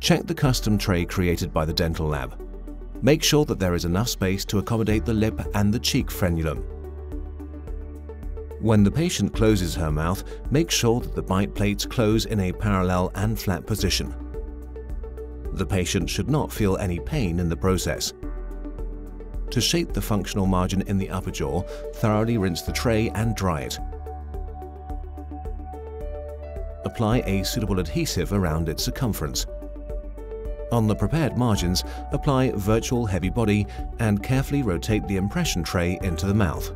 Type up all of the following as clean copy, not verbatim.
Check the custom tray created by the dental lab. Make sure that there is enough space to accommodate the lip and the cheek frenulum. When the patient closes her mouth, make sure that the bite plates close in a parallel and flat position. The patient should not feel any pain in the process. To shape the functional margin in the upper jaw, thoroughly rinse the tray and dry it. Apply a suitable adhesive around its circumference. On the prepared margins, apply virtual heavy body and carefully rotate the impression tray into the mouth.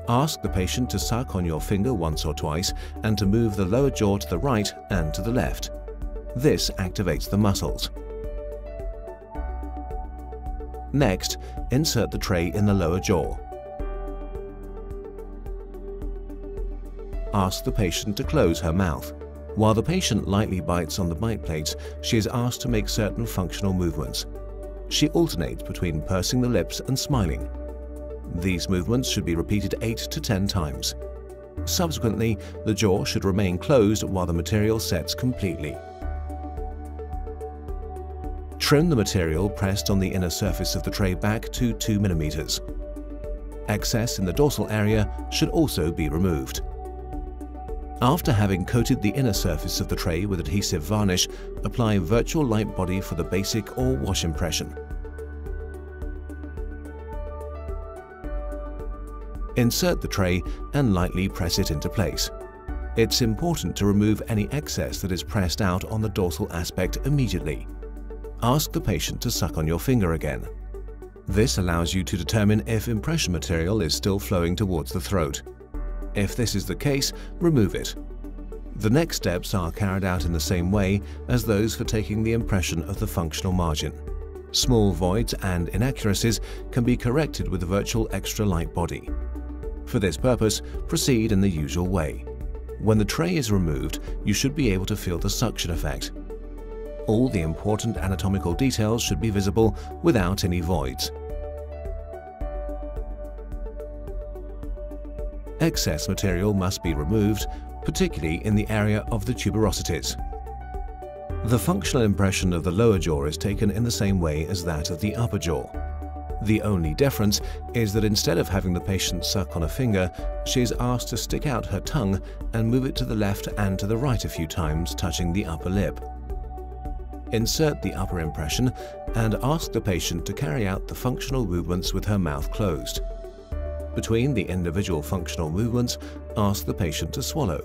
Ask the patient to suck on your finger once or twice and to move the lower jaw to the right and to the left. This activates the muscles. Next, insert the tray in the lower jaw. Ask the patient to close her mouth. While the patient lightly bites on the bite plates, she is asked to make certain functional movements. She alternates between pursing the lips and smiling. These movements should be repeated 8 to 10 times. Subsequently, the jaw should remain closed while the material sets completely. Trim the material pressed on the inner surface of the tray back to 2 mm. Excess in the dorsal area should also be removed. After having coated the inner surface of the tray with adhesive varnish, apply virtual light body for the basic or wash impression. Insert the tray and lightly press it into place. It's important to remove any excess that is pressed out on the dorsal aspect immediately. Ask the patient to suck on your finger again. This allows you to determine if impression material is still flowing towards the throat. If this is the case, remove it. The next steps are carried out in the same way as those for taking the impression of the functional margin. Small voids and inaccuracies can be corrected with virtual extra light body. For this purpose, proceed in the usual way. When the tray is removed, you should be able to feel the suction effect. All the important anatomical details should be visible without any voids. Excess material must be removed, particularly in the area of the tuberosities. The functional impression of the lower jaw is taken in the same way as that of the upper jaw. The only difference is that instead of having the patient suck on a finger, she is asked to stick out her tongue and move it to the left and to the right a few times, touching the upper lip. Insert the upper impression and ask the patient to carry out the functional movements with her mouth closed. Between the individual functional movements, ask the patient to swallow.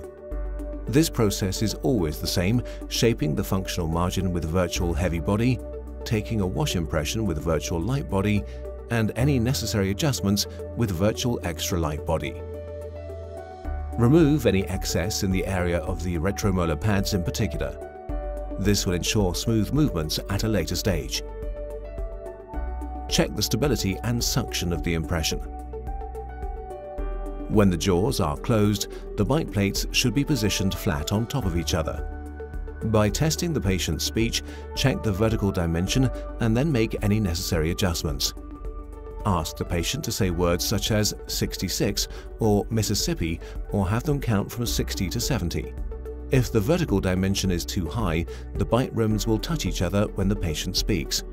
This process is always the same, shaping the functional margin with virtual heavy body, taking a wash impression with virtual light body, and any necessary adjustments with virtual extra light body. Remove any excess in the area of the retromolar pads in particular. This will ensure smooth movements at a later stage. Check the stability and suction of the impression. When the jaws are closed, the bite plates should be positioned flat on top of each other. By testing the patient's speech, check the vertical dimension and then make any necessary adjustments. Ask the patient to say words such as 66 or Mississippi, or have them count from 60 to 70. If the vertical dimension is too high, the bite rims will touch each other when the patient speaks.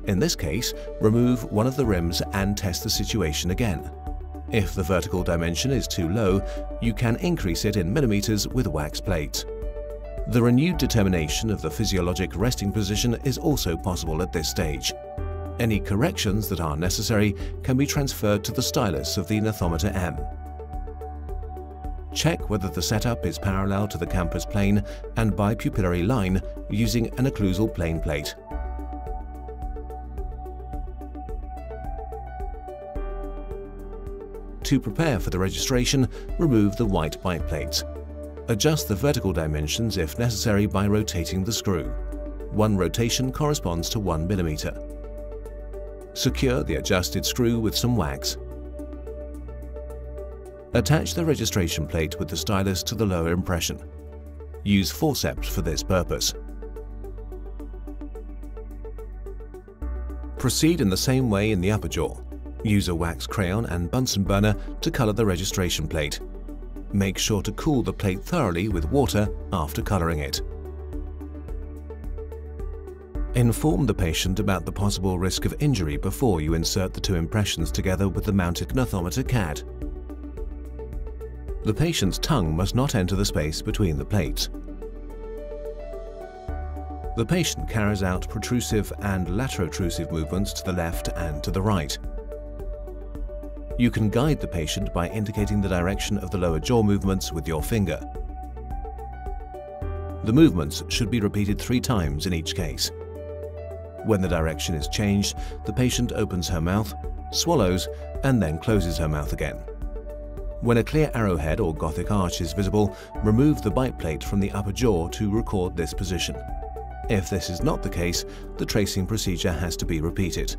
In this case, remove one of the rims and test the situation again. If the vertical dimension is too low, you can increase it in millimeters with wax plates. The renewed determination of the physiologic resting position is also possible at this stage. Any corrections that are necessary can be transferred to the stylus of the gnathometer M. Check whether the setup is parallel to the campus plane and bipupillary line using an occlusal plane plate. To prepare for the registration, remove the white bite plates. Adjust the vertical dimensions if necessary by rotating the screw. One rotation corresponds to 1 mm. Secure the adjusted screw with some wax. Attach the registration plate with the stylus to the lower impression. Use forceps for this purpose. Proceed in the same way in the upper jaw. Use a wax crayon and Bunsen burner to color the registration plate. Make sure to cool the plate thoroughly with water after coloring it. Inform the patient about the possible risk of injury before you insert the 2 impressions together with the mounted gnathometer CAD. The patient's tongue must not enter the space between the plates. The patient carries out protrusive and laterotrusive movements to the left and to the right. You can guide the patient by indicating the direction of the lower jaw movements with your finger. The movements should be repeated 3 times in each case. When the direction is changed, the patient opens her mouth, swallows, and then closes her mouth again. When a clear arrowhead or Gothic arch is visible, remove the bite plate from the upper jaw to record this position. If this is not the case, the tracing procedure has to be repeated.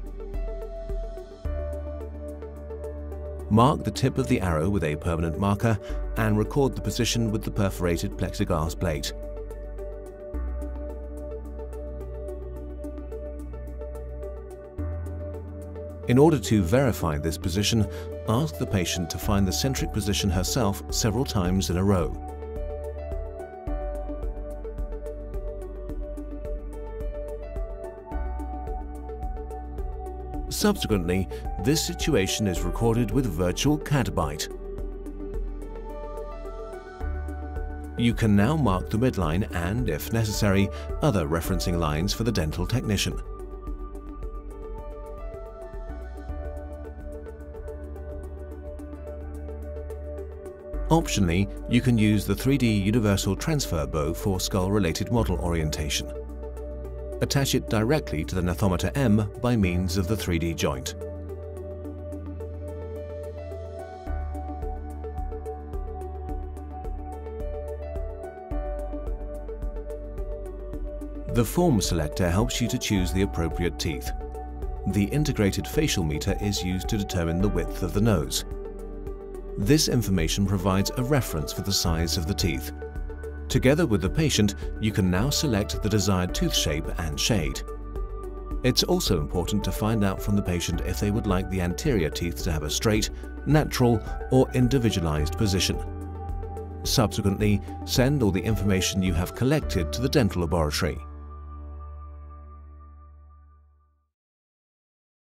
Mark the tip of the arrow with a permanent marker and record the position with the perforated plexiglass plate. In order to verify this position, ask the patient to find the centric position herself several times in a row. Subsequently, this situation is recorded with virtual CAD bite. You can now mark the midline and, if necessary, other referencing lines for the dental technician. Optionally, you can use the 3D universal transfer bow for skull-related model orientation. Attach it directly to the gnathometer M by means of the 3D joint. The form selector helps you to choose the appropriate teeth. The integrated facial meter is used to determine the width of the nose. This information provides a reference for the size of the teeth. Together with the patient, you can now select the desired tooth shape and shade. It's also important to find out from the patient if they would like the anterior teeth to have a straight, natural, or individualized position. Subsequently, send all the information you have collected to the dental laboratory.